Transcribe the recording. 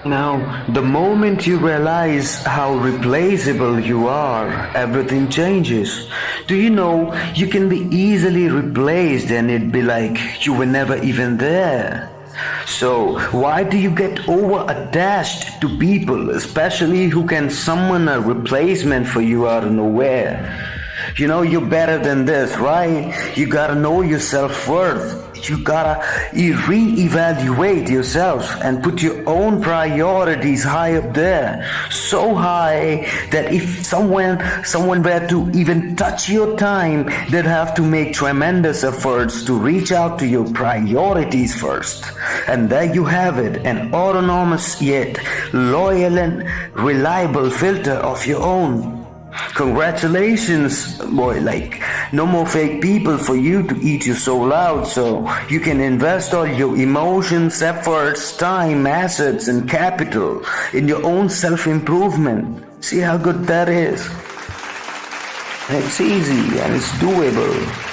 Now, the moment you realize how replaceable you are, everything changes. Do you know you can be easily replaced and it'd be like you were never even there? So, why do you get over attached to people, especially who can summon a replacement for you out of nowhere? You know you're better than this, right? You gotta know your self-worth. You gotta re-evaluate yourself and put your own priorities high up there. So high that if someone were to even touch your time, they'd have to make tremendous efforts to reach out to your priorities first. And there you have it, an autonomous yet loyal and reliable filter of your own. Congratulations, boy, like no more fake people for you to eat your soul out, so you can invest all your emotions, efforts, time, assets, and capital in your own self-improvement. See how good that is? It's easy and it's doable.